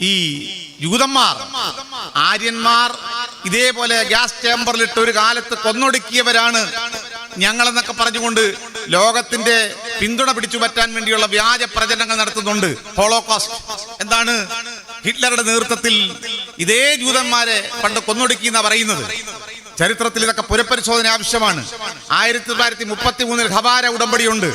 ഈ യൂതന്മാർ, ആര്യന്മാർ ഇതേപോലെ ഗ്യാസ് ചേമ്പറിലിട്ട് ഒരു കാലത്ത് കൊന്നൊടുക്കിയവരാണ് ഞങ്ങളെന്നൊക്കെ പറഞ്ഞുകൊണ്ട് ലോകത്തിന്റെ പിന്തുണ പിടിച്ചു പറ്റാൻ വേണ്ടിയുള്ള വ്യാജ പ്രചരണങ്ങൾ നടത്തുന്നുണ്ട്. ഹോളോകോസ്റ്റ് എന്താണ്? ഹിറ്റ്ലറുടെ നേതൃത്വത്തിൽ ഇതേ ജൂതന്മാരെ പണ്ട് കൊന്നൊടുക്കി എന്നാ പറയുന്നത്. ചരിത്രത്തിൽ ഇതൊക്കെ പുനഃപരിശോധന ആവശ്യമാണ്. 1933 ഖബാര ഉടമ്പടിയുണ്ട്.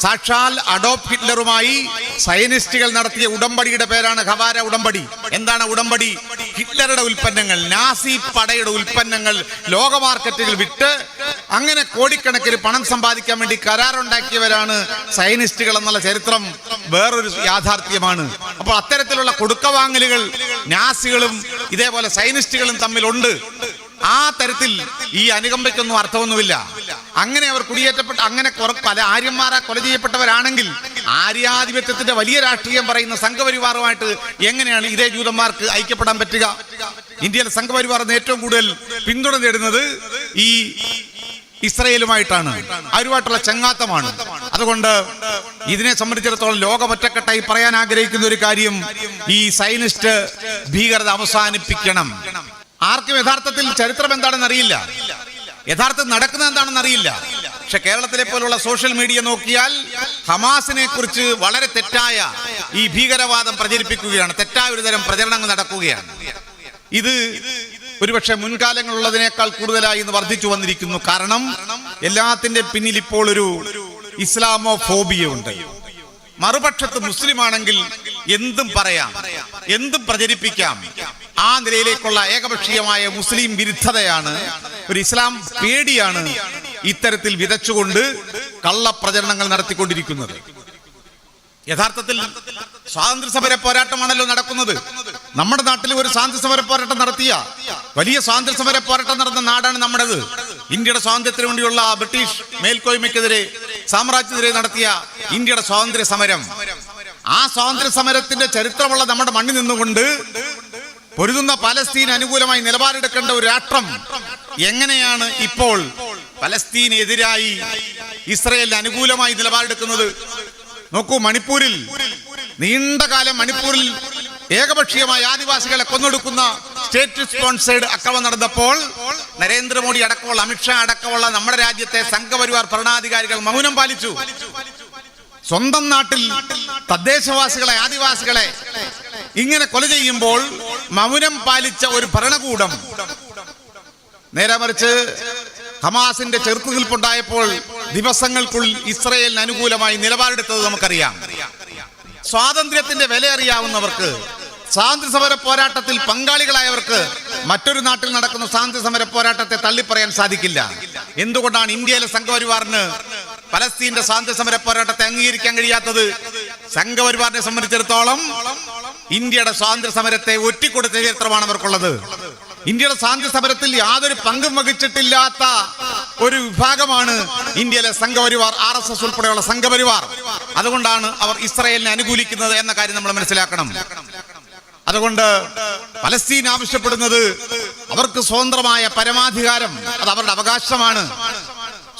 സാക്ഷാൽ അഡോൾഫ് ഹിറ്റ്ലറുമായി സയനിസ്റ്റുകൾ നടത്തിയ ഉടമ്പടിയുടെ പേരാണ് ഖബാര ഉടമ്പടി. എന്താണ് ഉടമ്പടി? ഹിറ്റ്ലറുടെ ഉൽപ്പന്നങ്ങൾ, നാസി പടയുടെ ഉൽപ്പന്നങ്ങൾ ലോക മാർക്കറ്റുകൾ വിറ്റ് അങ്ങനെ കോടിക്കണക്കിന് പണം സമ്പാദിക്കാൻ വേണ്ടി കരാറുണ്ടാക്കിയവരാണ് സയനിസ്റ്റുകൾ എന്നുള്ള ചരിത്രം വേറൊരു യാഥാർത്ഥ്യമാണ്. അപ്പോൾ അത്തരത്തിലുള്ള കൊടുക്കവാങ്ങലുകൾ നാസികളും ഇതേപോലെ സയനിസ്റ്റുകളും തമ്മിലുണ്ട്. ആ തരത്തിൽ ഈ അനുകമ്പയ്ക്കൊന്നും അർത്ഥമൊന്നുമില്ല. അങ്ങനെ അവർ കുടിയേറ്റപ്പെട്ട അങ്ങനെ പല ആര്യന്മാരെ കൊല ചെയ്യപ്പെട്ടവരാണെങ്കിൽ ആര്യാധിപത്യത്തിന്റെ വലിയ രാഷ്ട്രീയം പറയുന്ന സംഘപരിവാറുമായിട്ട് എങ്ങനെയാണ് ഇതേ ജൂതന്മാർക്ക് ഐക്യപ്പെടാൻ പറ്റുക? ഇന്ത്യയിലെ സംഘപരിവാറിന് ഏറ്റവും കൂടുതൽ പിന്തുണ നേടുന്നത് ഈ ഇസ്രയേലുമായിട്ടാണ്, അവരുമായിട്ടുള്ള ചങ്ങാത്തമാണ്. അതുകൊണ്ട് ഇതിനെ സംബന്ധിച്ചിടത്തോളം ലോകമൊറ്റക്കെട്ടായി പറയാൻ ആഗ്രഹിക്കുന്ന ഒരു കാര്യം, ഈ സയനിസ്റ്റ് ഭീകരത അവസാനിപ്പിക്കണം. ആർക്കും യഥാർത്ഥത്തിൽ ചരിത്രം എന്താണെന്ന് അറിയില്ല, യഥാർത്ഥത്തിൽ നടക്കുന്നത് എന്താണെന്ന് അറിയില്ല. പക്ഷെ കേരളത്തിലെ പോലുള്ള സോഷ്യൽ മീഡിയ നോക്കിയാൽ ഹമാസിനെ കുറിച്ച് വളരെ തെറ്റായ ഈ ഭീകരവാദം പ്രചരിപ്പിക്കുകയാണ്, തെറ്റായ ഒരു തരം പ്രചരണങ്ങൾ നടക്കുകയാണ്. ഇത് ഒരുപക്ഷെ മുൻകാലങ്ങളുള്ളതിനേക്കാൾ കൂടുതലായി ഇന്ന് വർദ്ധിച്ചു വന്നിരിക്കുന്നു. കാരണം എല്ലാത്തിന്റെ പിന്നിൽ ഇപ്പോൾ ഒരു ഇസ്ലാമോ ഫോബിയ ഉണ്ട്. മറുപക്ഷത്ത് മുസ്ലിം ആണെങ്കിൽ എന്തും പറയാം, എന്തും പ്രചരിപ്പിക്കാം. ആ നിലയിലേക്കുള്ള ഏകപക്ഷീയമായ മുസ്ലിം വിരുദ്ധതയാണ്, ഒരു ഇസ്ലാം പേടിയാണ് ഇത്തരത്തിൽ വിതച്ചുകൊണ്ട് കള്ളപ്രചരണങ്ങൾ നടത്തിക്കൊണ്ടിരിക്കുന്നത്. യഥാർത്ഥത്തിൽ സ്വാതന്ത്ര്യ സമര പോരാട്ടമാണല്ലോ നടക്കുന്നത്. നമ്മുടെ നാട്ടിൽ ഒരു സ്വാതന്ത്ര്യ സമര പോരാട്ടം നടത്തിയ, വലിയ സ്വാതന്ത്ര്യ സമര പോരാട്ടം നടന്ന നാടാണ് നമ്മുടേത്. ഇന്ത്യയുടെ സ്വാതന്ത്ര്യത്തിന് വേണ്ടിയുള്ള ബ്രിട്ടീഷ് മേൽക്കോയ്മയ്ക്കെതിരെ, സാമ്രാജ്യത്തിനെതിരെ നടത്തിയ ഇന്ത്യയുടെ സ്വാതന്ത്ര്യ സമരം. ആ സ്വാതന്ത്ര്യ സമരത്തിന്റെ ചരിത്രമുള്ള നമ്മുടെ മണ്ണിൽ നിന്നുകൊണ്ട് പൊരുതുന്ന പലസ്തീൻ അനുകൂലമായി നിലപാടെടുക്കേണ്ട ഒരു രാഷ്ട്രം എങ്ങനെയാണ് ഇപ്പോൾ പലസ്തീനെതിരായി ഇസ്രയേലിന് അനുകൂലമായി നിലപാടെടുക്കുന്നത്? നോക്കൂ, മണിപ്പൂരിൽ നീണ്ട കാലം മണിപ്പൂരിൽ ഏകപക്ഷീയമായി ആദിവാസികളെ കൊന്നൊടുക്കുന്ന സ്റ്റേറ്റ് സ്പോൺസേഡ് അക്രമം നടന്നപ്പോൾ നരേന്ദ്രമോദി അടക്കമുള്ള, അമിത്ഷാ അടക്കമുള്ള നമ്മുടെ രാജ്യത്തെ സംഘപരിവാർ ഭരണാധികാരികൾ മൗനം പാലിച്ചു. സ്വന്തം നാട്ടിൽ തദ്ദേശവാസികളെ, ആദിവാസികളെ ഇങ്ങനെ കൊല ചെയ്യുമ്പോൾ മൗനം പാലിച്ച ഒരു ഭരണകൂടം, നേരെ മറിച്ച് ഹമാസിന്റെ ചെറുത്തുനിൽപ്പുണ്ടായപ്പോൾ ദിവസങ്ങൾക്കുള്ളിൽ ഇസ്രയേലിന് അനുകൂലമായി നിലപാടെടുത്തത് നമുക്കറിയാം. സ്വാതന്ത്ര്യത്തിന്റെ വില അറിയാവുന്നവർക്ക്, സ്വാതന്ത്ര്യ സമര പോരാട്ടത്തിൽ പങ്കാളികളായവർക്ക് മറ്റൊരു നാട്ടിൽ നടക്കുന്ന സ്വാതന്ത്ര്യ സമര പോരാട്ടത്തെ തള്ളിപ്പറയാൻ സാധിക്കില്ല. എന്തുകൊണ്ടാണ് ഇന്ത്യയിലെ സംഘപരിവാറിന് പലസ്തീന്റെ സ്വാതന്ത്ര്യ സമര പോരാട്ടത്തെ അംഗീകരിക്കാൻ കഴിയാത്തത്? സംഘപരിവാറിനെ സംബന്ധിച്ചിടത്തോളം ഇന്ത്യയുടെ സ്വാതന്ത്ര്യ സമരത്തെ ഒറ്റിക്കൊടുത്ത ചരിത്രമാണ് അവർക്കുള്ളത്. ഇന്ത്യയുടെ സ്വാതന്ത്ര്യ സമരത്തിൽ യാതൊരു പങ്കും വഹിച്ചിട്ടില്ലാത്ത ഒരു വിഭാഗമാണ് ഇന്ത്യയിലെ സംഘപരിവാർ, RSS ഉൾപ്പെടെയുള്ള സംഘപരിവാർ. അതുകൊണ്ടാണ് അവർ ഇസ്രായേലിനെ അനുകൂലിക്കുന്നത് എന്ന കാര്യം നമ്മൾ മനസ്സിലാക്കണം. അതുകൊണ്ട് പലസ്തീൻ ആവശ്യപ്പെടുന്നത് അവർക്ക് സ്വതന്ത്രമായ പരമാധികാരം, അത് അവരുടെ അവകാശമാണ്.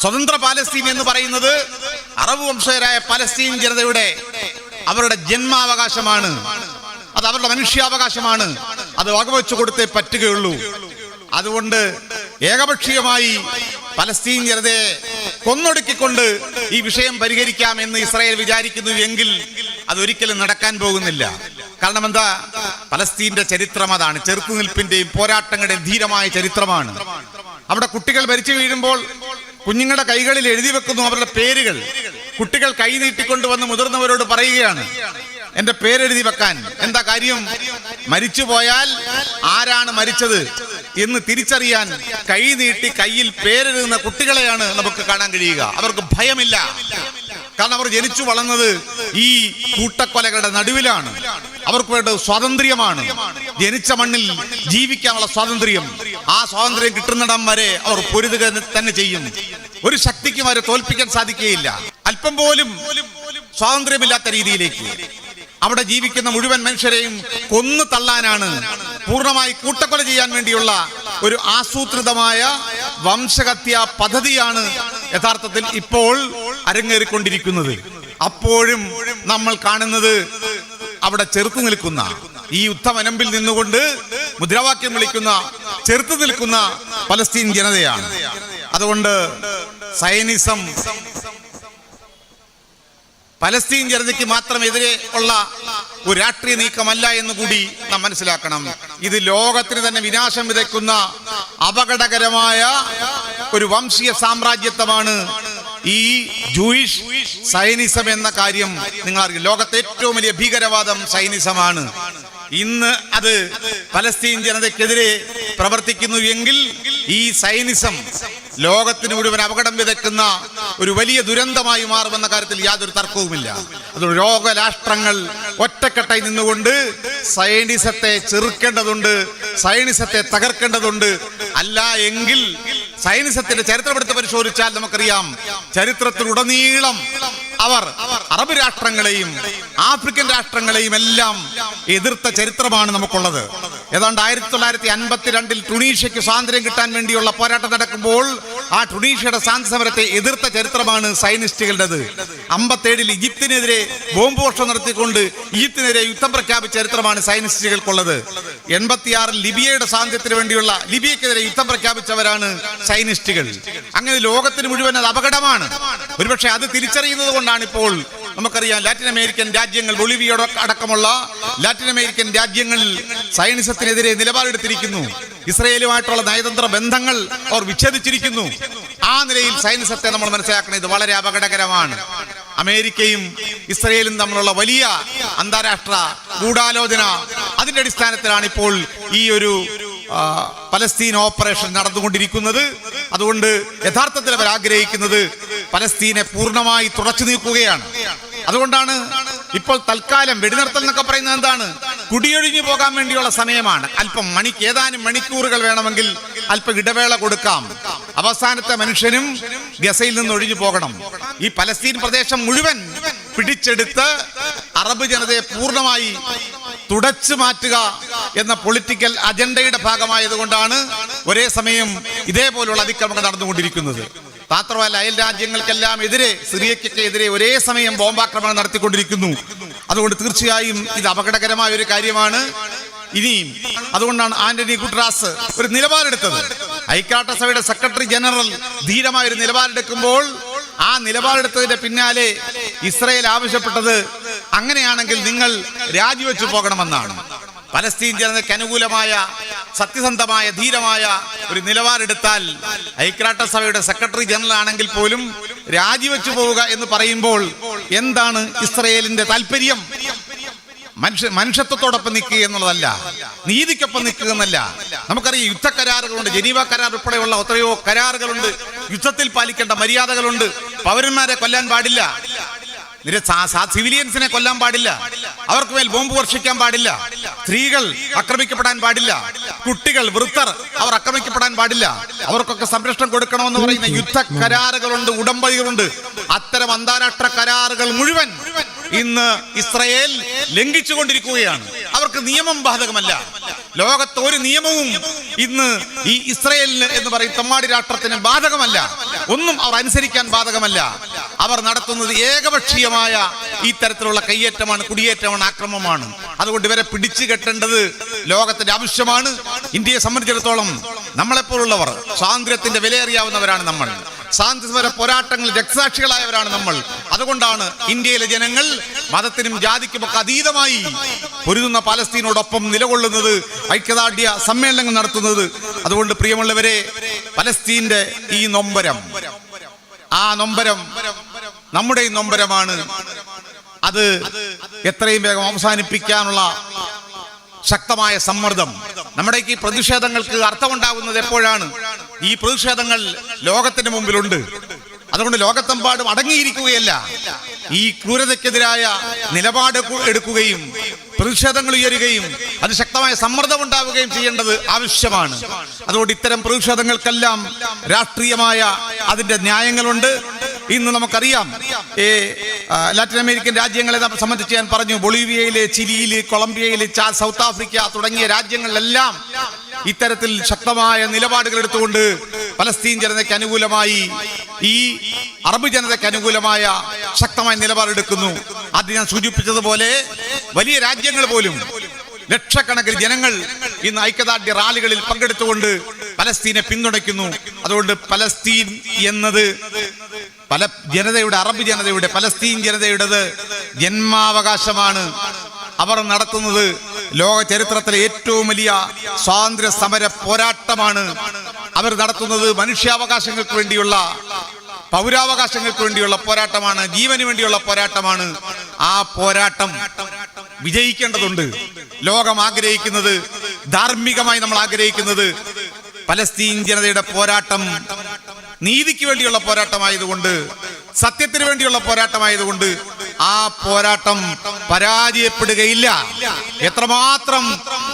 സ്വതന്ത്ര പാലസ്തീൻ എന്ന് പറയുന്നത് അറബ് വംശജരായ പലസ്തീൻ ജനതയുടെ അവരുടെ ജന്മാവകാശമാണ്, അത് അവരുടെ മനുഷ്യാവകാശമാണ്. അത് വകവെച്ചു കൊടുത്തേ പറ്റുകയുള്ളൂ. അതുകൊണ്ട് ഏകപക്ഷീയമായി പലസ്തീൻ ജനതയെ കൊന്നൊടുക്കിക്കൊണ്ട് ഈ വിഷയം പരിഹരിക്കാമെന്ന് ഇസ്രായേൽ വിചാരിക്കുന്നു എങ്കിൽ അതൊരിക്കലും നടക്കാൻ പോകുന്നില്ല. കാരണം എന്താ? പലസ്തീന്റെ ചരിത്രം അതാണ്, ചെറുത്തുനിൽപ്പിന്റെയും പോരാട്ടങ്ങളുടെയും ധീരമായ ചരിത്രമാണ്. അവിടെ കുട്ടികൾ മരിച്ചു വീഴുമ്പോൾ കുഞ്ഞുങ്ങളുടെ കൈകളിൽ എഴുതി വെക്കുന്നു അവരുടെ പേരുകൾ. കുട്ടികൾ കൈ നീട്ടിക്കൊണ്ടുവന്ന് മുതിർന്നവരോട് പറയുകയാണ് എന്റെ പേരെഴുതി വെക്കാൻ. എന്താ കാര്യം? മരിച്ചുപോയാൽ ആരാണ് മരിച്ചത് എന്ന് തിരിച്ചറിയാൻ കൈ നീട്ടി കയ്യിൽ പേരെഴുതുന്ന കുട്ടികളെയാണ് നമുക്ക് കാണാൻ കഴിയുക. അവർക്ക് ഭയമില്ല, കാരണം അവർ ജനിച്ചു വളർന്നത് ഈ കൂട്ടക്കൊലകളുടെ നടുവിലാണ്. അവർക്ക് വേണ്ടത് സ്വാതന്ത്ര്യമാണ്, ജനിച്ച മണ്ണിൽ ജീവിക്കാനുള്ള സ്വാതന്ത്ര്യം. ആ സ്വാതന്ത്ര്യം കിട്ടുന്നിടം വരെ അവർ പൊരുതുക തന്നെ ചെയ്യും. ഒരു ശക്തിക്കും അവരെ തോൽപ്പിക്കാൻ സാധിക്കുകയില്ല. അല്പം പോലും സ്വാതന്ത്ര്യമില്ലാത്ത രീതിയിലേക്ക് അവിടെ ജീവിക്കുന്ന മുഴുവൻ മനുഷ്യരെയും കൊന്നു തള്ളാനാണ്, പൂർണ്ണമായി കൂട്ടക്കൊല ചെയ്യാൻ വേണ്ടിയുള്ള ഒരു ആസൂത്രിതമായ വംശഹത്യാ പദ്ധതിയാണ് യഥാർത്ഥത്തിൽ ഇപ്പോൾ അരങ്ങേറിക്കൊണ്ടിരിക്കുന്നത്. അപ്പോഴും നമ്മൾ കാണുന്നത് അവിടെ ചെറുത്തു നിൽക്കുന്ന ഈ യുദ്ധമനമ്പിൽ നിന്നുകൊണ്ട് മുദ്രാവാക്യം വിളിക്കുന്ന, ചെറുത്തു നിൽക്കുന്ന പലസ്തീൻ ജനതയാണ്. അതുകൊണ്ട് സയനിസം പലസ്തീൻ ജനതയ്ക്ക് മാത്രം എതിരെ ഉള്ള ഒരു രാഷ്ട്രീയ നീക്കമല്ല എന്ന് കൂടി നാം മനസ്സിലാക്കണം. ഇത് ലോകത്തിന് തന്നെ വിനാശം വിതയ്ക്കുന്ന അപകടകരമായ ഒരു വംശീയ സാമ്രാജ്യത്വമാണ് ഈ ജൂയിഷ് സയനിസം എന്ന കാര്യം നിങ്ങൾ അറിയും. ലോകത്തെ ഏറ്റവും വലിയ ഭീകരവാദം സയനിസമാണ്. ഇന്ന് അത് പലസ്തീൻ ജനതയ്ക്കെതിരെ പ്രവർത്തിക്കുന്നു എങ്കിൽ ഈ സയനിസം ലോകത്തിന് മുഴുവൻ അപകടം വിതയ്ക്കുന്ന ഒരു വലിയ ദുരന്തമായി മാറുമെന്ന കാര്യത്തിൽ യാതൊരു തർക്കവുമില്ല. അതുകൊണ്ട് ലോകരാഷ്ട്രങ്ങൾ ഒറ്റക്കെട്ടായി നിന്നുകൊണ്ട് സയനിസത്തെ ചെറുക്കേണ്ടതുണ്ട്, സയനിസത്തെ തകർക്കേണ്ടതുണ്ട്. അല്ല എങ്കിൽ സയനിസത്തിന്റെ ചരിത്രമെടുത്ത് പരിശോധിച്ചാൽ നമുക്കറിയാം, ചരിത്രത്തിലുടനീളം അവർ അറബ് രാഷ്ട്രങ്ങളെയും ആഫ്രിക്കൻ രാഷ്ട്രങ്ങളെയും എല്ലാം എതിർത്ത ചരിത്രമാണ് നമുക്കുള്ളത്. ഏതാണ്ട് 1952 ടുണീഷ്യക്ക് സ്വാതന്ത്ര്യം കിട്ടാൻ വേണ്ടിയുള്ള പോരാട്ടം നടക്കുമ്പോൾ ആ ടുണീഷ്യയുടെ സ്വാതന്ത്ര്യ സമരത്തെ എതിർത്ത ചരിത്രമാണ് സയനിസ്റ്റുകളുടേത്. 57 ഈജിപ്തിനെതിരെ ബോംബ് വർഷം നടത്തിക്കൊണ്ട് ഈജിപ്തിനെതിരെ യുദ്ധം പ്രഖ്യാപിച്ച ചരിത്രമാണ് സയനിസ്റ്റുകൾക്കുള്ളത്. 86 ലിബിയയുടെ സ്വാതന്ത്ര്യത്തിന് വേണ്ടിയുള്ള ലിബിയക്കെതിരെ യുദ്ധം പ്രഖ്യാപിച്ചവരാണ് സയനിസ്റ്റുകൾ. അങ്ങനെ ലോകത്തിന് മുഴുവൻ അത് അപകടമാണ്. ഒരുപക്ഷെ അത് തിരിച്ചറിയുന്നത് കൊണ്ടാണ് ഇപ്പോൾ നമുക്കറിയാം ലാറ്റിൻ അമേരിക്കൻ രാജ്യങ്ങൾ, ബൊളീവിയ അടക്കമുള്ള ലാറ്റിൻ അമേരിക്കൻ രാജ്യങ്ങൾ സയനിസത്തിനെതിരെ നിലപാടെടുത്തിരിക്കുന്നു. ഇസ്രയേലുമായിട്ടുള്ള നയതന്ത്ര ബന്ധങ്ങൾ അവർ വിച്ഛേദിച്ചിരിക്കുന്നു. ആ നിലയിൽ സയനിസത്തെ നമ്മൾ മനസ്സിലാക്കണം, ഇത് വളരെ അപകടകരമാണ്. അമേരിക്കയും ഇസ്രയേലും തമ്മിലുള്ള വലിയ അന്താരാഷ്ട്ര ഗൂഢാലോചന, അതിന്റെ അടിസ്ഥാനത്തിലാണ് ഇപ്പോൾ ഈ ഒരു പലസ്തീൻ ഓപ്പറേഷൻ നടന്നുകൊണ്ടിരിക്കുന്നത്. അതുകൊണ്ട് യഥാർത്ഥത്തിൽ അവർ ആഗ്രഹിക്കുന്നത് പലസ്തീനെ പൂർണ്ണമായി തുടച്ചു നീക്കുകയാണ്. അതുകൊണ്ടാണ് ഇപ്പോൾ തൽക്കാലം വെടിനിർത്തൽ എന്നൊക്കെ പറയുന്നത് എന്താണ്? കുടിയൊഴിഞ്ഞു പോകാൻ വേണ്ടിയുള്ള സമയമാണ്. അല്പം ഏതാനും മണിക്കൂറുകൾ വേണമെങ്കിൽ അല്പം ഇടവേള കൊടുക്കാം. അവസാനത്തെ മനുഷ്യനും ഗസയിൽ നിന്ന് ഒഴിഞ്ഞു പോകണം. ഈ പലസ്തീൻ പ്രദേശം മുഴുവൻ പിടിച്ചെടുത്ത് അറബ് ജനതയെ പൂർണ്ണമായി തുടച്ചു മാറ്റുക എന്ന പൊളിറ്റിക്കൽ അജണ്ടയുടെ ഭാഗമായതുകൊണ്ടാണ് ഒരേ സമയം ഇതേപോലുള്ള അതിക്രമങ്ങൾ നടന്നുകൊണ്ടിരിക്കുന്നത്. മാത്രമല്ല, അയൽ രാജ്യങ്ങൾക്കെല്ലാം എതിരെ, സിറിയയ്ക്കൊക്കെ എതിരെ ഒരേ സമയം ബോംബാക്രമണം നടത്തിക്കൊണ്ടിരിക്കുന്നു. അതുകൊണ്ട് തീർച്ചയായും ഇത് അപകടകരമായ ഒരു കാര്യമാണ്. ഇനിയും അതുകൊണ്ടാണ് ആന്റണി ഗുട്ടറാസ് ഒരു നിലപാടെടുത്തത്. ഐക്യരാഷ്ട്രസഭയുടെ സെക്രട്ടറി ജനറൽ ധീരമായ ഒരു നിലപാടെടുക്കുമ്പോൾ ആ നിലപാടെടുത്തതിന്റെ പിന്നാലെ ഇസ്രയേൽ ആവശ്യപ്പെട്ടത് അങ്ങനെയാണെങ്കിൽ നിങ്ങൾ രാജിവെച്ചു പോകണമെന്നാണ്. പലസ്തീൻ ജനതയ്ക്ക് അനുകൂലമായ സത്യസന്ധമായ ധീരമായ ഒരു നിലപാടെടുത്താൽ ഐക്യരാഷ്ട്രസഭയുടെ സെക്രട്ടറി ജനറൽ ആണെങ്കിൽ പോലും രാജിവെച്ചു പോവുക എന്ന് പറയുമ്പോൾ എന്താണ് ഇസ്രയേലിന്റെ താല്പര്യം? മനുഷ്യത്വത്തോടൊപ്പം നിൽക്കുക എന്നുള്ളതല്ല, നീതിക്കൊപ്പം നിൽക്കുക എന്നല്ല. നമുക്കറിയാം, യുദ്ധ കരാറുകളുണ്ട്, ജനീവ കരാർ ഉൾപ്പെടെയുള്ള എത്രയോ കരാറുകളുണ്ട്. യുദ്ധത്തിൽ പാലിക്കേണ്ട മര്യാദകളുണ്ട്. പൗരന്മാരെ കൊല്ലാൻ പാടില്ല, സിവിലിയൻസിനെ കൊല്ലാൻ പാടില്ല, അവർക്ക് മേൽ ബോംബ് വർഷിക്കാൻ പാടില്ല, സ്ത്രീകൾ ആക്രമിക്കപ്പെടാൻ പാടില്ല, കുട്ടികൾ, വൃദ്ധർ അവർ ആക്രമിക്കപ്പെടാൻ പാടില്ല, അവർക്കൊക്കെ സംരക്ഷണം കൊടുക്കണമെന്ന് പറയുന്ന യുദ്ധ കരാറുകളുണ്ട്, ഉടമ്പടികളുണ്ട്. അത്തരം അന്താരാഷ്ട്ര കരാറുകൾ മുഴുവൻ ഇന്ന് ഇസ്രയേൽ ലംഘിച്ചുകൊണ്ടിരിക്കുകയാണ്. അവർക്ക് നിയമം ബാധകമല്ല. ലോകത്ത് ഒരു നിയമവും ഇന്ന് ഈ ഇസ്രയേലിന് എന്ന് പറയും തമ്മാടി രാഷ്ട്രത്തിന് ബാധകമല്ല. ഒന്നും അവർ അനുസരിക്കാൻ ബാധകമല്ല. അവർ നടത്തുന്നത് ഏകപക്ഷീയമായ ഈ തരത്തിലുള്ള കയ്യേറ്റമാണ്, കുടിയേറ്റമാണ്, ആക്രമണമാണ്. അതുകൊണ്ട് ഇവരെ പിടിച്ചു കെട്ടേണ്ടത് ലോകത്തിന്റെ ആവശ്യമാണ്. ഇന്ത്യയെ സംബന്ധിച്ചിടത്തോളം നമ്മളെപ്പോലുള്ളവർ സ്വാതന്ത്ര്യത്തിന്റെ വിലയേറിയാവുന്നവരാണ്. നമ്മൾ സ്വാതന്ത്ര്യ പോരാട്ടങ്ങളിൽ രക്തസാക്ഷികളായവരാണ് നമ്മൾ. അതുകൊണ്ടാണ് ഇന്ത്യയിലെ ജനങ്ങൾ മതത്തിനും ജാതിക്കുമൊക്കെ അതീതമായി പൊരുതുന്ന പാലസ്തീനോടൊപ്പം നിലകൊള്ളുന്നത്, ഐക്യദാർഢ്യ സമ്മേളനങ്ങൾ നടത്തുന്നത്. അതുകൊണ്ട് പ്രിയമുള്ളവരെ, പലസ്തീന്റെ ഈ നൊമ്പരം, ആ നൊമ്പരം നമ്മുടെ നൊമ്പരമാണ്. അത് എത്രയും വേഗം അവസാനിപ്പിക്കാനുള്ള ശക്തമായ സമ്മർദ്ദം, നമ്മുടെ ഈ പ്രതിഷേധങ്ങൾക്ക് അർത്ഥമുണ്ടാകുന്നത് എപ്പോഴാണ്? ഈ പ്രതിഷേധങ്ങൾ ലോകത്തിന് മുമ്പിലുണ്ട്. അതുകൊണ്ട് ലോകത്തെമ്പാടും അടങ്ങിയിരിക്കുകയല്ല, ഈ ക്രൂരതയ്ക്കെതിരായ നിലപാട് എടുക്കുകയും പ്രതിഷേധങ്ങൾ ഉയരുകയും അതിശക്തമായ സമ്മർദ്ദം ഉണ്ടാവുകയും ചെയ്യേണ്ടത് ആവശ്യമാണ്. അതുകൊണ്ട് ഇത്തരം പ്രതിഷേധങ്ങൾക്കെല്ലാം രാഷ്ട്രീയമായ അതിന്റെ ന്യായങ്ങളുണ്ട്. ഇന്ന് നമുക്കറിയാം, ലാറ്റിൻ അമേരിക്കൻ രാജ്യങ്ങളെ സംബന്ധിച്ച് ഞാൻ പറഞ്ഞു, ബൊളീവിയയിലെ, ചിലിയിലെ, കൊളംബിയയിലെ, സൗത്ത് ആഫ്രിക്ക തുടങ്ങിയ രാജ്യങ്ങളിലെല്ലാം ഇത്തരത്തിൽ ശക്തമായ നിലപാടുകൾ എടുത്തുകൊണ്ട് പലസ്തീൻ ജനതയ്ക്ക് അനുകൂലമായി, ഈ അറബ് ജനതയ്ക്ക് അനുകൂലമായ ശക്തമായ നിലപാടെടുക്കുന്നു. അത് ഞാൻ സൂചിപ്പിച്ചതുപോലെ വലിയ രാജ്യങ്ങൾ പോലും ലക്ഷക്കണക്കിന് ജനങ്ങൾ ഇന്ന് ഐക്യദാർഢ്യ റാലികളിൽ പങ്കെടുത്തുകൊണ്ട് പലസ്തീനെ പിന്തുണയ്ക്കുന്നു. അതുകൊണ്ട് പലസ്തീൻ എന്നത് അറബ് ജനതയുടെ പലസ്തീൻ ജനതയുടേത് ജന്മാവകാശമാണ്. അവർ നടത്തുന്നത് ലോക ചരിത്രത്തിലെ ഏറ്റവും വലിയ സ്വാതന്ത്ര്യ സമര പോരാട്ടമാണ്. അവർ നടത്തുന്നത് മനുഷ്യാവകാശങ്ങൾക്ക് വേണ്ടിയുള്ള, പൗരാവകാശങ്ങൾക്ക് വേണ്ടിയുള്ള പോരാട്ടമാണ്, ജീവന് വേണ്ടിയുള്ള പോരാട്ടമാണ്. ആ പോരാട്ടം വിജയിക്കേണ്ടതുണ്ട്. ലോകം ആഗ്രഹിക്കുന്നത്, ധാർമ്മികമായി നമ്മൾ ആഗ്രഹിക്കുന്നത് പലസ്തീൻ ജനതയുടെ പോരാട്ടം നീതിക്ക് വേണ്ടിയുള്ള പോരാട്ടമായതുകൊണ്ട്, സത്യത്തിന് വേണ്ടിയുള്ള പോരാട്ടമായതുകൊണ്ട് ആ പോരാട്ടം പരാജയപ്പെടുകയില്ല. എത്രമാത്രം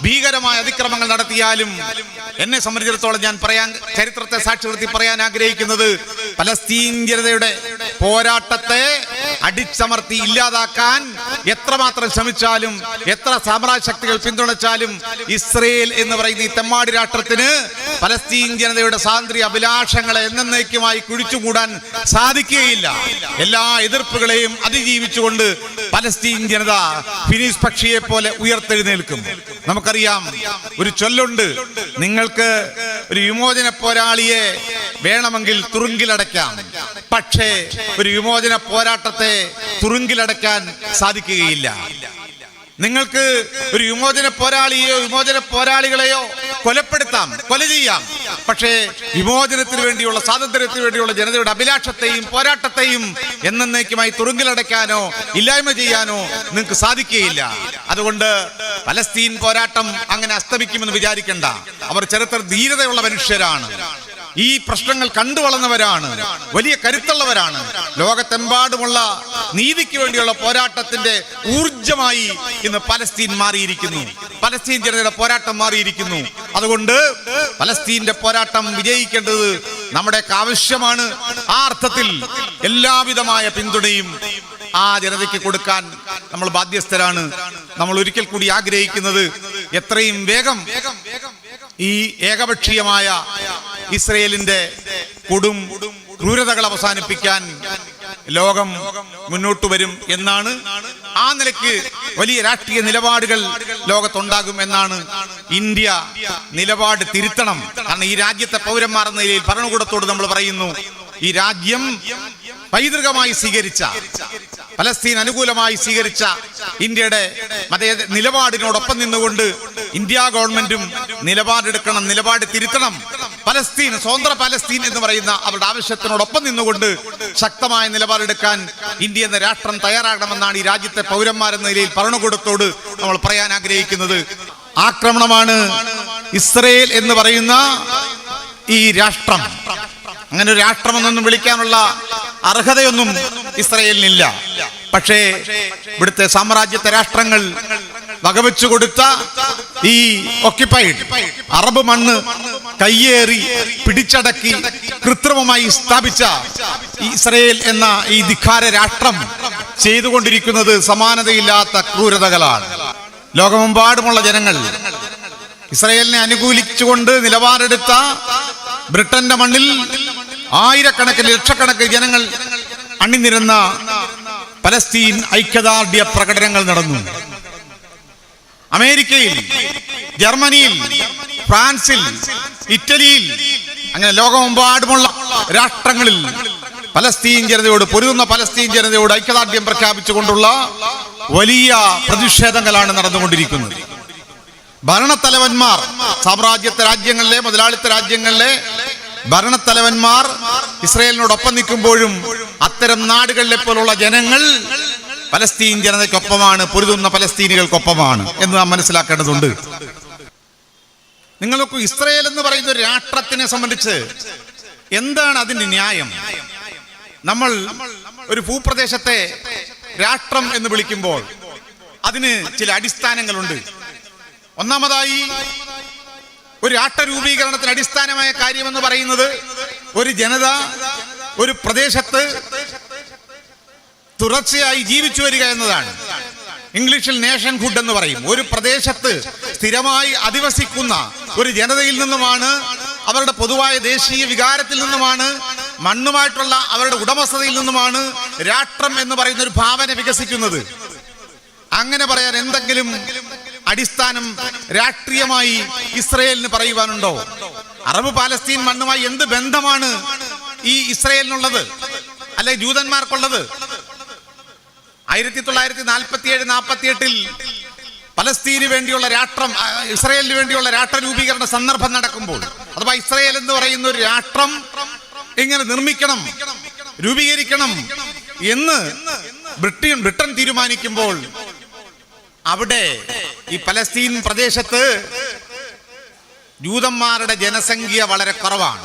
ഭീകരമായ അതിക്രമങ്ങൾ നടത്തിയാലും എന്നെ സംബന്ധിച്ചിടത്തോളം ഞാൻ ചരിത്രത്തെ സാക്ഷി നിർത്തി പറയാൻ ആഗ്രഹിക്കുന്നത്, പലസ്തീൻ ജനതയുടെ പോരാട്ടത്തെ അടിച്ചമർത്തി ഇല്ലാതാക്കാൻ എത്രമാത്രം ശ്രമിച്ചാലും, എത്ര സാമ്രാജ്യ ശക്തികൾ പിന്തുണച്ചാലും, ഇസ്രയേൽ എന്ന് പറയുന്ന ഈ തെമ്മാടി രാഷ്ട്രത്തിന് പലസ്തീൻ ജനതയുടെ സ്വാതന്ത്ര്യ അഭിലാഷങ്ങളെ എന്നേക്കുമായി കുഴിച്ചുകൂടാൻ സാധിക്കുകയില്ല. എല്ലാ എതിർപ്പുകളെയും അതിജീവിച്ചുകൊണ്ട് പലസ്തീൻ ജനത ഫിനിക്സ് പക്ഷിയെ പോലെ ഉയർത്തെഴുന്നേൽക്കും. നമുക്കറിയാം, ഒരു ചൊല്ലുണ്ട്, നിങ്ങൾക്ക് ഒരു വിമോചന പോരാളിയെ വേണമെങ്കിൽ തുറുങ്കിലടയ്ക്കാം, പക്ഷേ ഒരു വിമോചന പോരാട്ടത്തെ തുറുങ്കിലടയ്ക്കാൻ സാധിക്കുകയില്ല. നിങ്ങൾക്ക് ഒരു വിമോചന പോരാളിയെയോ വിമോചന പോരാളികളെയോ കൊലപ്പെടുത്താം, കൊല ചെയ്യാം, പക്ഷേ വിമോചനത്തിന് വേണ്ടിയുള്ള, സ്വാതന്ത്ര്യത്തിന് വേണ്ടിയുള്ള ജനതയുടെ അഭിലാഷത്തെയും പോരാട്ടത്തെയും എന്നേക്കുമായി തുറുങ്കിലടയ്ക്കാനോ ഇല്ലായ്മ ചെയ്യാനോ നിങ്ങൾക്ക് സാധിക്കുകയില്ല. അതുകൊണ്ട് പലസ്തീൻ പോരാട്ടം അങ്ങനെ അസ്തമിക്കുമെന്ന് വിചാരിക്കേണ്ട. അവർ ചരിത്ര ധീരതയുള്ള മനുഷ്യരാണ്, ഈ പ്രശ്നങ്ങൾ കണ്ടു വളർന്നവരാണ്, വലിയ കരുത്തുള്ളവരാണ്. ലോകത്തെമ്പാടുമുള്ള നീതിക്ക് വേണ്ടിയുള്ള പോരാട്ടത്തിന്റെ ഊർജമായി ഇന്ന് പലസ്തീൻ മാറിയിരിക്കുന്നു, പലസ്തീൻ ജനതയുടെ പോരാട്ടം മാറിയിരിക്കുന്നു. അതുകൊണ്ട് പലസ്തീന്റെ പോരാട്ടം വിജയിക്കേണ്ടത് നമ്മുടെയൊക്കെ ആവശ്യമാണ്. ആ അർത്ഥത്തിൽ എല്ലാവിധമായ പിന്തുണയും ആ ജനതയ്ക്ക് കൊടുക്കാൻ നമ്മൾ ബാധ്യസ്ഥരാണ്. നമ്മൾ ഒരിക്കൽ കൂടി ആഗ്രഹിക്കുന്നത്, എത്രയും വേഗം ഈ ഏകപക്ഷീയമായ ഇസ്രയേലിന്റെ കൊടും ക്രൂരതകൾ അവസാനിപ്പിക്കാൻ ലോകം മുന്നോട്ട് വരും എന്നാണ്. ആ നിലയ്ക്ക് വലിയ രാഷ്ട്രീയ നിലപാടുകൾ ലോകത്തുണ്ടാകും എന്നാണ്. ഇന്ത്യ നിലപാട് തിരുത്തണം. കാരണം ഈ രാജ്യത്തെ പൗരന്മാർ എന്ന നിലയിൽ ഭരണകൂടത്തോട് നമ്മൾ പറയുന്നു, ഈ രാജ്യം പൈതൃകമായി സ്വീകരിച്ച, പലസ്തീൻ അനുകൂലമായി സ്വീകരിച്ച ഇന്ത്യയുടെ നിലപാടിനോടൊപ്പം നിന്നുകൊണ്ട് ഇന്ത്യ ഗവൺമെന്റും നിലപാടെടുക്കണം, നിലപാട് തിരുത്തണം. പലസ്തീൻ, സ്വതന്ത്ര പലസ്തീൻ എന്ന് പറയുന്ന അവരുടെ ആവശ്യത്തിനോടൊപ്പം നിന്നുകൊണ്ട് ശക്തമായ നിലപാടെടുക്കാൻ ഇന്ത്യ എന്ന രാഷ്ട്രം തയ്യാറാകണമെന്നാണ് ഈ രാജ്യത്തെ പൗരന്മാരെന്ന നിലയിൽ ഭരണകൂടത്തോട് നമ്മൾ പറയാൻ ആഗ്രഹിക്കുന്നത്. ആക്രമണമാണ് ഇസ്രയേൽ എന്ന് പറയുന്ന ഈ രാഷ്ട്രം. അങ്ങനെ ഒരു രാഷ്ട്രമെന്നൊന്നും വിളിക്കാനുള്ള അർഹതയൊന്നും ഇസ്രയേലിനില്ല. പക്ഷേ ഇവിടുത്തെ സാമ്രാജ്യത്തെ രാഷ്ട്രങ്ങൾ വകവെച്ചു കൊടുത്ത ഈ ഒക്യുപ്പൈഡ് അറബ് മണ്ണ് കയ്യേറി പിടിച്ചടക്കി കൃത്രിമമായി സ്ഥാപിച്ച ഇസ്രയേൽ എന്ന ഈ ധിക്കാര രാഷ്ട്രം ചെയ്തുകൊണ്ടിരിക്കുന്നത് സമാനതയില്ലാത്ത ക്രൂരതകളാണ്. ലോകമെമ്പാടുമുള്ള ജനങ്ങൾ ഇസ്രയേലിനെ അനുകൂലിച്ചുകൊണ്ട് നിലപാടെടുത്ത ബ്രിട്ടന്റെ മണ്ണിൽ ആയിരക്കണക്കിന് ലക്ഷക്കണക്കിന് ജനങ്ങൾ അണിനിരന്ന പലസ്തീൻ ഐക്യദാർഢ്യ പ്രകടനങ്ങൾ നടന്നു. അമേരിക്കയിൽ, ജർമ്മനിയിൽ, ഫ്രാൻസിൽ, ഇറ്റലിയിൽ, അങ്ങനെ ലോകമെമ്പാടുമുള്ള രാഷ്ട്രങ്ങളിൽ പലസ്തീൻ ജനതയോട്, പൊരുതുന്ന പലസ്തീൻ ജനതയോട് ഐക്യദാർഢ്യം പ്രഖ്യാപിച്ചുകൊണ്ടുള്ള വലിയ പ്രതിഷേധങ്ങളാണ് നടന്നുകൊണ്ടിരിക്കുന്നത്. ഭരണത്തലവന്മാർ, സാമ്രാജ്യത്തെ രാജ്യങ്ങളിലെ, മുതലാളിത്ത രാജ്യങ്ങളിലെ ഭരണത്തലവന്മാർ ഇസ്രയേലിനോടൊപ്പം നിൽക്കുമ്പോഴും അത്തരം നാടുകളിലെ പോലുള്ള ജനങ്ങൾ പലസ്തീൻ ജനതയ്ക്കൊപ്പമാണ്, പൊരുതുന്ന പലസ്തീനികൾക്കൊപ്പമാണ് എന്ന് നാം മനസ്സിലാക്കേണ്ടതുണ്ട്. നിങ്ങൾക്ക് ഇസ്രയേൽ എന്ന് പറയുന്ന ഒരു രാഷ്ട്രത്തിനെ സംബന്ധിച്ച് എന്താണ് അതിന്റെ ന്യായം? നമ്മൾ ഒരു ഭൂപ്രദേശത്തെ രാഷ്ട്രം എന്ന് വിളിക്കുമ്പോൾ അതിന് ചില അടിസ്ഥാനങ്ങളുണ്ട്. ഒന്നാമതായി, ഒരു രാഷ്ട്ര രൂപീകരണത്തിന് അടിസ്ഥാനമായ കാര്യമെന്ന് പറയുന്നത് ഒരു ജനത ഒരു പ്രദേശത്ത് തുടർച്ചയായി ജീവിച്ചു വരിക എന്നതാണ്. ഇംഗ്ലീഷിൽ നേഷൻഹുഡ് എന്ന് പറയും. ഒരു പ്രദേശത്ത് സ്ഥിരമായി അധിവസിക്കുന്ന ഒരു ജനതയിൽ നിന്നുമാണ്, അവരുടെ പൊതുവായ ദേശീയ വികാരത്തിൽ നിന്നുമാണ്, മണ്ണുമായിട്ടുള്ള അവരുടെ ഉടമസ്ഥതയിൽ നിന്നുമാണ് രാഷ്ട്രം എന്ന് പറയുന്ന ഒരു ഭാവന വികസിക്കുന്നത്. അങ്ങനെ പറയാൻ എന്തെങ്കിലും അടിസ്ഥാനം രാഷ്ട്രീയമായി ഇസ്രയേലിന് പറയുവാനുണ്ടോ? അറബ് പാലസ്തീൻ മണ്ണുമായി എന്ത് ബന്ധമാണ് ഈ ഇസ്രയേലിനുള്ളത്, അല്ലെ ജൂതന്മാർക്കുള്ളത്? 1947-48 പലസ്തീന് വേണ്ടിയുള്ള രാഷ്ട്രം, ഇസ്രയേലിന് വേണ്ടിയുള്ള രാഷ്ട്ര രൂപീകരണ സന്ദർഭം നടക്കുമ്പോൾ, അഥവാ ഇസ്രയേൽ എന്ന് പറയുന്ന ഒരു രാഷ്ട്രം ഇങ്ങനെ നിർമ്മിക്കണം, രൂപീകരിക്കണം എന്ന് ബ്രിട്ടൻ തീരുമാനിക്കുമ്പോൾ അവിടെ ഈ പലസ്തീൻ പ്രദേശത്ത് ജൂതന്മാരുടെ ജനസംഖ്യ വളരെ കുറവാണ്.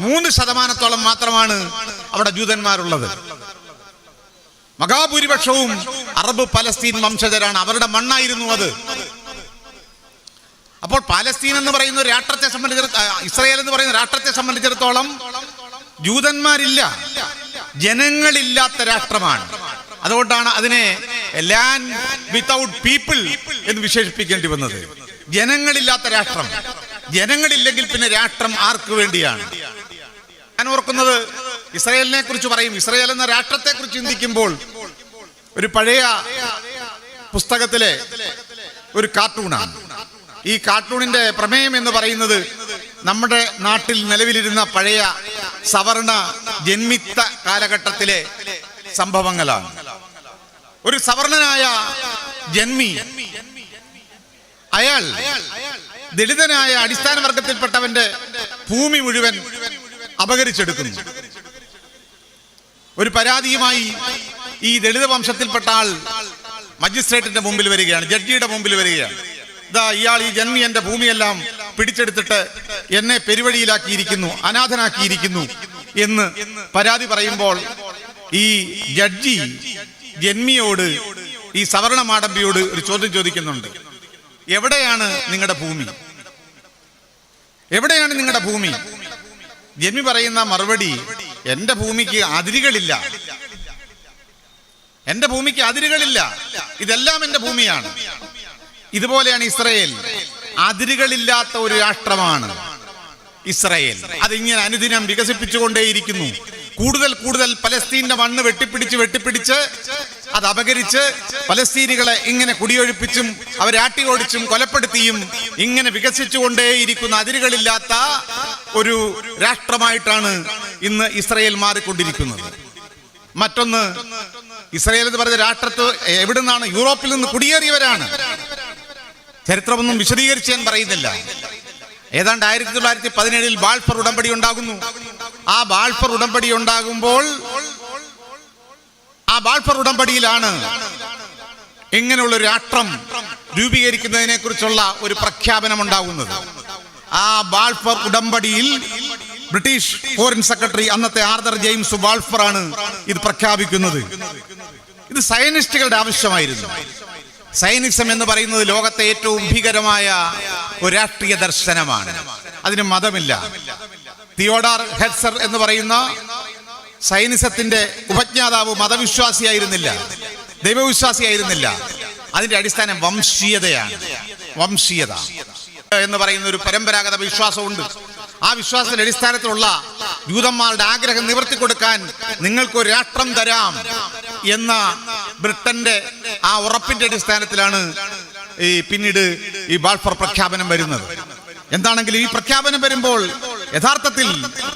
3% മാത്രമാണ് അവിടെ ജൂതന്മാരുള്ളത്. മഹാഭൂരിപക്ഷവും അറബ് പലസ്തീൻ വംശജരാണ്. അവരുടെ മണ്ണായിരുന്നു അത്. അപ്പോൾ പാലസ്തീൻ എന്ന് പറയുന്ന രാഷ്ട്രത്തെ സംബന്ധിച്ചിടത്തോളം, ഇസ്രയേൽ എന്ന് പറയുന്ന രാഷ്ട്രത്തെ സംബന്ധിച്ചിടത്തോളം ജൂതന്മാരില്ല, ജനങ്ങളില്ലാത്ത രാഷ്ട്രമാണ്. അതുകൊണ്ടാണ് അതിനെ ലാൻഡ് വിത്തൗട്ട് പീപ്പിൾ എന്ന് വിശേഷിപ്പിക്കേണ്ടി വന്നത്. ജനങ്ങളില്ലാത്ത രാഷ്ട്രം. ജനങ്ങളില്ലെങ്കിൽ പിന്നെ രാഷ്ട്രം ആർക്ക് വേണ്ടിയാണ്? ഞാൻ ഓർക്കുന്നത്, ഇസ്രയേലിനെ കുറിച്ച് പറയും, ഇസ്രയേൽ എന്ന രാഷ്ട്രത്തെ കുറിച്ച് ചിന്തിക്കുമ്പോൾ ഒരു പഴയ പുസ്തകത്തിലെ ഒരു കാർട്ടൂണാണ്. ഈ കാർട്ടൂണിന്റെ പ്രമേയം എന്ന് പറയുന്നത് നമ്മുടെ നാട്ടിൽ നിലവിലിരുന്ന പഴയ സവർണ ജന്മിത്ത കാലഘട്ടത്തിലെ സംഭവങ്ങളാണ്. ഒരു സവർണനായ ജന്മി, അയാൾ ദളിതനായ അടിസ്ഥാന വർഗത്തിൽപ്പെട്ടവന്റെ ഭൂമി മുഴുവൻ അപഹരിച്ചെടുക്കുന്നു. ഒരു പരാതിയുമായി ഈ ദളിത വംശത്തിൽപ്പെട്ട ആൾ മജിസ്ട്രേറ്റിന്റെ മുമ്പിൽ വരികയാണ്, ജഡ്ജിയുടെ മുമ്പിൽ വരികയാണ്. ഇതാ ഇയാൾ, ഈ ജന്മി എന്റെ ഭൂമിയെല്ലാം പിടിച്ചെടുത്തിട്ട് എന്നെ പെരുവഴിയിലാക്കിയിരിക്കുന്നു, അനാഥനാക്കിയിരിക്കുന്നു എന്ന് പരാതി പറയുമ്പോൾ ഈ ജഡ്ജി ജന്മിയോട്, ഈ സവർണ മാടമ്പിയോട് ഒരു ചോദ്യം ചോദിക്കുന്നുണ്ട്. എവിടെയാണ് നിങ്ങളുടെ ഭൂമി? എവിടെയാണ് നിങ്ങളുടെ ഭൂമി? ജന്മി പറയുന്ന മറുപടി, എന്റെ ഭൂമിക്ക് അതിരുകളില്ല, എന്റെ ഭൂമിക്ക് അതിരുകളില്ല, ഇതെല്ലാം എന്റെ ഭൂമിയാണ്. ഇതുപോലെയാണ് ഇസ്രയേൽ. അതിരുകളില്ലാത്ത ഒരു രാഷ്ട്രമാണ് ഇസ്രയേൽ. അതിങ്ങനെ അനുദിനം വികസിപ്പിച്ചുകൊണ്ടേയിരിക്കുന്നു. കൂടുതൽ പലസ്തീന്റെ മണ്ണ് വെട്ടിപ്പിടിച്ച് അത് അപകരിച്ച് പലസ്തീനികളെ ഇങ്ങനെ കുടിയൊഴിപ്പിച്ചും അവരെ ആട്ടിയോടിച്ചും കൊലപ്പെടുത്തിയും ഇങ്ങനെ വികസിച്ചുകൊണ്ടേയിരിക്കുന്ന അതിരുകളില്ലാത്ത ഒരു രാഷ്ട്രമായിട്ടാണ് ഇന്ന് ഇസ്രയേൽ മാറിക്കൊണ്ടിരിക്കുന്നത്. മറ്റൊന്ന്, ഇസ്രയേൽ എന്ന് പറയുന്ന രാഷ്ട്രത്ത് എവിടുന്നാണ്? യൂറോപ്പിൽ നിന്ന് കുടിയേറിയവരാണ്. ചരിത്രമൊന്നും വിശദീകരിച്ച് ഞാൻ പറയുന്നില്ല. ഏതാണ്ട് 1917 ബാൾഫർ ഉടമ്പടി ഉണ്ടാകുന്നു. ആ ബാൾഫർ ഉടമ്പടി ഉണ്ടാകുമ്പോൾ ആ ബാൾഫർ ഉടമ്പടിയിലാണ് ഇങ്ങനെയുള്ള ഒരു രാഷ്ട്രം രൂപീകരിക്കുന്നതിനെ കുറിച്ചുള്ള ഒരു പ്രഖ്യാപനം ഉണ്ടാകുന്നത്. ആ ബാൾഫർ ഉടമ്പടിയിൽ ബ്രിട്ടീഷ് ഫോറിൻ സെക്രട്ടറി അന്നത്തെ ആർതർ ജെയിംസ് ബാൾഫർ ആണ് ഇത് പ്രഖ്യാപിക്കുന്നത്. ഇത് സയനിസ്റ്റുകളുടെ ആവശ്യമായിരുന്നു. സയനിസം എന്ന് പറയുന്നത് ലോകത്തെ ഏറ്റവും ഭീകരമായ ഒരു രാഷ്ട്രീയ ദർശനമാണ്. അതിന് മതമില്ല. തിയോഡാർ ഹെർസർ എന്ന് പറയുന്ന സയനിസത്തിന്റെ ഉപജ്ഞാതാവ് മതവിശ്വാസിയായിരുന്നില്ല, ദൈവവിശ്വാസിയായിരുന്നില്ല. അതിന്റെ അടിസ്ഥാനം വംശീയതയാണ്. വംശീയത എന്ന് പറയുന്ന ഒരു പരമ്പരാഗത വിശ്വാസമുണ്ട്. ആ വിശ്വാസത്തിന്റെ അടിസ്ഥാനത്തിലുള്ള ജൂതന്മാരുടെ ആഗ്രഹം നിവർത്തി കൊടുക്കാൻ നിങ്ങൾക്കൊരു രാഷ്ട്രം തരാം എന്ന ബ്രിട്ടന്റെ ആ ഉറപ്പിന്റെ അടിസ്ഥാനത്തിലാണ് പിന്നീട് ഈ ബാൾഫർ പ്രഖ്യാപനം വരുന്നത്. എന്താണെങ്കിലും ഈ പ്രഖ്യാപനം വരുമ്പോൾ യഥാർത്ഥത്തിൽ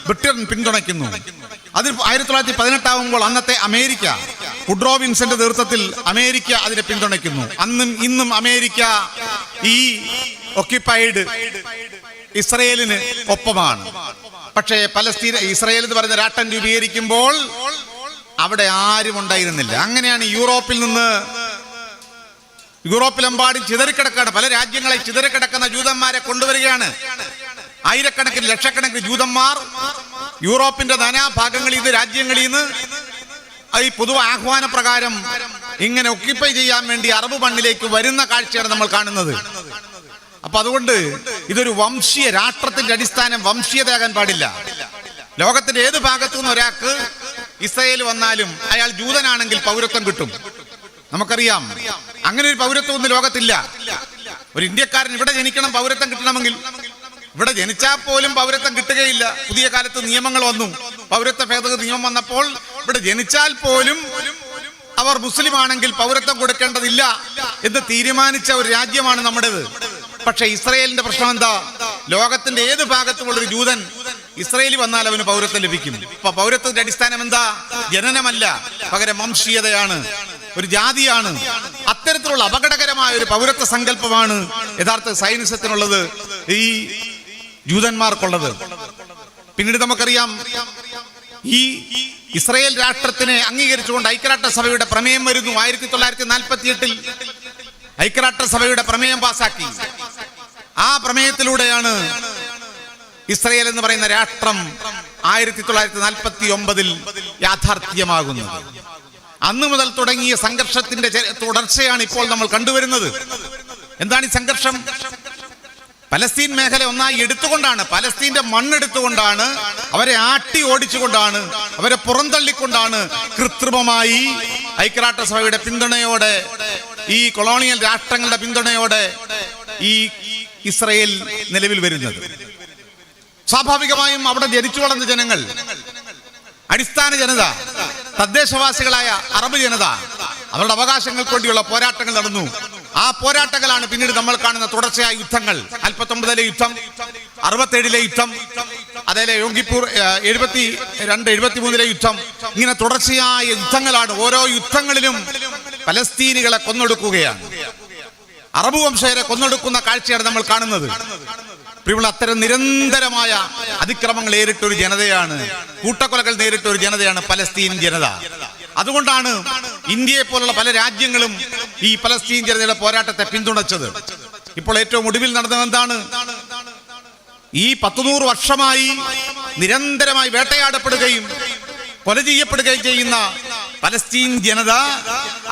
ബ്രിട്ടൻ പിന്തുണയ്ക്കുന്നു. അത് 1918 ആവുമ്പോൾ അന്നത്തെ അമേരിക്ക, വുഡ്രോ വിൻസന്റെ നേതൃത്വത്തിൽ അമേരിക്ക അതിനെ പിന്തുണയ്ക്കുന്നു. അന്നും ഇന്നും അമേരിക്ക ഈ ഒക്യുപ്പൈഡ് ഇസ്രയേലിന് ഒപ്പമാണ്. പക്ഷേ ഇസ്രയേൽ എന്ന് പറയുന്ന രാഷ്ട്രം രൂപീകരിക്കുമ്പോൾ അവിടെ ആരും ഉണ്ടായിരുന്നില്ല. അങ്ങനെയാണ് യൂറോപ്പിലെമ്പാടും ചിതറിക്കിടക്കാണ്, പല രാജ്യങ്ങളെ ചിതറിക്കിടക്കുന്ന ജൂതന്മാരെ കൊണ്ടുവരികയാണ്. ആയിരക്കണക്കിന് ലക്ഷക്കണക്കിന് ജൂതന്മാർ യൂറോപ്പിന്റെ നാനാഭാഗങ്ങളിൽ നിന്ന്, രാജ്യങ്ങളിൽ നിന്ന് ഈ പൊതു ആഹ്വാന പ്രകാരം ഇങ്ങനെ ഒക്യുപ്പൈ ചെയ്യാൻ വേണ്ടി അറബ് മണ്ണിലേക്ക് വരുന്ന കാഴ്ചയാണ് നമ്മൾ കാണുന്നത്. അപ്പൊ അതുകൊണ്ട് ഇതൊരു വംശീയ രാഷ്ട്രത്തിന്റെ അടിസ്ഥാനം വംശീയതയാകാൻ പാടില്ല. ലോകത്തിന്റെ ഏത് ഭാഗത്തു നിന്ന് ഒരാൾക്ക് ഇസ്രയേൽ വന്നാലും അയാൾ ജൂതനാണെങ്കിൽ പൗരത്വം കിട്ടും. നമുക്കറിയാം, അങ്ങനെ ഒരു പൗരത്വം ഒന്നും ലോകത്തില്ല. ഒരു ഇന്ത്യക്കാരൻ ഇവിടെ ജനിക്കണം, പൗരത്വം കിട്ടണമെങ്കിൽ. ഇവിടെ ജനിച്ചാൽ പോലും പൗരത്വം കിട്ടുകയില്ല. പുതിയ കാലത്ത് നിയമങ്ങൾ വന്നു, പൗരത്വ ഭേദഗതി നിയമം വന്നപ്പോൾ ഇവിടെ ജനിച്ചാൽ പോലും അവർ മുസ്ലിം ആണെങ്കിൽ പൗരത്വം കൊടുക്കേണ്ടതില്ല എന്ന് തീരുമാനിച്ച ഒരു രാജ്യമാണ് നമ്മുടേത്. പക്ഷെ ഇസ്രയേലിന്റെ പ്രശ്നം എന്താ? ലോകത്തിന്റെ ഏത് ഭാഗത്തുമുള്ളൊരു ജൂതൻ ഇസ്രയേലി വന്നാൽ അവന് പൗരത്വം ലഭിക്കും. ഇപ്പൊ പൗരത്വത്തിന്റെ അടിസ്ഥാനം എന്താ? ജനനമല്ല, പകരം വംശീയതയാണ്, ഒരു ജാതിയാണ്. അത്തരത്തിലുള്ള അപകടകരമായ ഒരു പൗരത്വ സങ്കല്പമാണ് യഥാർത്ഥ സൈനിസത്തിനുള്ളത്, ഈ ജൂതന്മാർക്കുള്ളത്. പിന്നീട് നമുക്കറിയാം, ഈ ഇസ്രയേൽ രാഷ്ട്രത്തിനെ അംഗീകരിച്ചുകൊണ്ട് ഐക്യരാഷ്ട്രസഭയുടെ പ്രമേയം വരുന്നു. 1948 ഐക്യരാഷ്ട്രസഭയുടെ പ്രമേയം പാസാക്കി. ആ പ്രമേയത്തിലൂടെയാണ് ഇസ്രയേൽ എന്ന് പറയുന്ന രാഷ്ട്രം 1949 യാഥാർത്ഥ്യമാകുന്നത്. അന്നു മുതൽ തുടങ്ങിയ സംഘർഷത്തിന്റെ തുടർച്ചയാണ് ഇപ്പോൾ നമ്മൾ കണ്ടുവരുന്നത്. എന്താണ് ഈ സംഘർഷം? പലസ്തീൻ മേഖല ഒന്നായി എടുത്തുകൊണ്ടാണ്, പലസ്തീന്റെ മണ്ണെടുത്തുകൊണ്ടാണ്, അവരെ ആട്ടി ഓടിച്ചുകൊണ്ടാണ്, അവരെ പുറന്തള്ളിക്കൊണ്ടാണ് കൃത്രിമമായി ഐക്യരാഷ്ട്രസഭയുടെ പിന്തുണയോടെ, ഈ കൊളോണിയൽ രാഷ്ട്രങ്ങളുടെ പിന്തുണയോടെ ഈ ഇസ്രയേൽ നിലവിൽ വരുന്നത്. സ്വാഭാവികമായും അവിടെ ജനിച്ചു വളർന്ന ജനങ്ങൾ, അടിസ്ഥാന ജനത, തദ്ദേശവാസികളായ അറബ് ജനത, അവരുടെ അവകാശങ്ങൾക്ക് വേണ്ടിയുള്ള പോരാട്ടങ്ങൾ നടന്നു. ആ പോരാട്ടങ്ങളാണ് പിന്നീട് നമ്മൾ കാണുന്ന തുടർച്ചയായ യുദ്ധങ്ങൾ. 49 യുദ്ധം, 67 യുദ്ധം, അതേപോലെ യോങ്കിപ്പൂർ 72, 73 യുദ്ധം. ഇങ്ങനെ തുടർച്ചയായ യുദ്ധങ്ങളാണ്. ഓരോ യുദ്ധങ്ങളിലും പലസ്തീനികളെ കൊന്നൊടുക്കുകയാണ്, അറബ് വംശജരെ കൊന്നൊടുക്കുന്ന കാഴ്ചയാണ് നമ്മൾ കാണുന്നത്. പ്രിയമുള്ള, അത്തരം നിരന്തരമായ അതിക്രമങ്ങൾ നേരിട്ടൊരു ജനതയാണ്, കൂട്ടക്കൊലകൾ നേരിട്ടൊരു ജനതയാണ് പലസ്തീൻ ജനത. അതുകൊണ്ടാണ് ഇന്ത്യയെ പോലുള്ള പല രാജ്യങ്ങളും ഈ പലസ്തീൻ ജനതയുടെ പോരാട്ടത്തെ പിന്തുണച്ചത്. ഇപ്പോൾ ഏറ്റവും ഒടുവിൽ നടന്നത് എന്താണ്? ഈ 100 വർഷമായി നിരന്തരമായി വേട്ടയാടപ്പെടുകയും കൊല ചെയ്യപ്പെടുകയും ചെയ്യുന്ന പലസ്തീൻ ജനത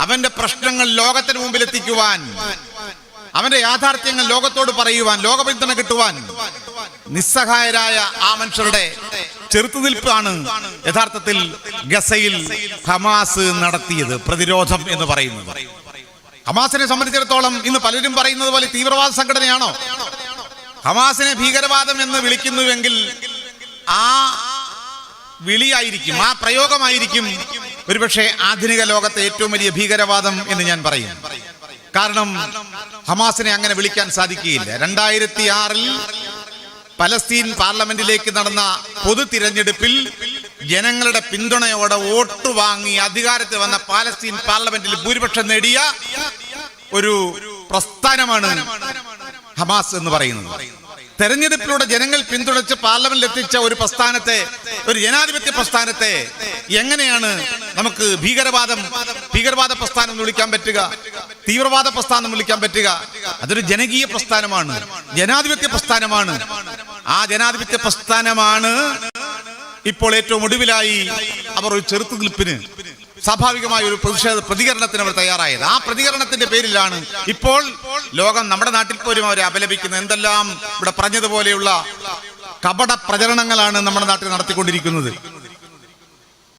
അവന്റെ പ്രശ്നങ്ങൾ ലോകത്തിന് മുമ്പിൽ എത്തിക്കുവാൻ, അവന്റെ യാഥാർത്ഥ്യങ്ങൾ ലോകത്തോട് പറയുവാൻ, ലോക പിന്തുണ കിട്ടുവാൻ നിസ്സഹായരായ ആ മനുഷ്യരുടെ ചെറുത്തുനിൽപ്പാണ് യഥാർത്ഥത്തിൽ ഗസയിൽ ഹമാസ് നടത്തിയത് പ്രതിരോധം എന്ന് പറയുന്നത്. ഹമാസിനെ സംബന്ധിച്ചിടത്തോളം ഇന്ന് പലരും പറയുന്നത് പോലെ തീവ്രവാദ സംഘടനയാണോ? ഹമാസിനെ ഭീകരവാദം എന്ന് വിളിക്കുന്നുവെങ്കിൽ ആ വിളിയായിരിക്കും, ആ പ്രയോഗമായിരിക്കും ഒരുപക്ഷെ ആധുനിക ലോകത്തെ ഏറ്റവും വലിയ ഭീകരവാദം എന്ന് ഞാൻ പറയും. കാരണം ഹമാസിനെ അങ്ങനെ വിളിക്കാൻ സാധിക്കുകയില്ല. 2006 പലസ്തീൻ പാർലമെന്റിലേക്ക് നടന്ന പൊതു തിരഞ്ഞെടുപ്പിൽ ജനങ്ങളുടെ പിന്തുണയോടെ വോട്ട് വാങ്ങി അധികാരത്തിൽ വന്ന പാലസ്തീൻ പാർലമെന്റിൽ ഭൂരിപക്ഷം നേടിയ ഒരു പ്രസ്ഥാനമാണ് ഹമാസ് എന്ന് പറയുന്നത്. തെരഞ്ഞെടുപ്പിലൂടെ ജനങ്ങൾ പിന്തുണച്ച് പാർലമെന്റിൽ എത്തിച്ച ഒരു പ്രസ്ഥാനത്തെ, ഒരു ജനാധിപത്യ പ്രസ്ഥാനത്തെ എങ്ങനെയാണ് നമുക്ക് ഭീകരവാദ പ്രസ്ഥാനം എന്ന് വിളിക്കാൻ പറ്റുക? തീവ്രവാദ പ്രസ്ഥാനം വിളിക്കാൻ പറ്റുക? അതൊരു ജനകീയ പ്രസ്ഥാനമാണ്, ജനാധിപത്യ പ്രസ്ഥാനമാണ്. ആ ജനാധിപത്യ പ്രസ്ഥാനമാണ് ഇപ്പോൾ ഏറ്റവും ഒടുവിലായി അവർ ഒരു ചെറുത്തുനിൽപ്പിന്, സ്വാഭാവികമായ ഒരു പ്രതികരണത്തിന് അവർ തയ്യാറായത്. ആ പ്രതികരണത്തിന്റെ പേരിലാണ് ഇപ്പോൾ ലോകം നമ്മുടെ നാട്ടിൽ പോലും അവരെ അപലപിക്കുന്നത്. എന്തെല്ലാം ഇവിടെ പറഞ്ഞതുപോലെയുള്ള കപട പ്രചരണങ്ങളാണ് നമ്മുടെ നാട്ടിൽ നടത്തിക്കൊണ്ടിരിക്കുന്നത്.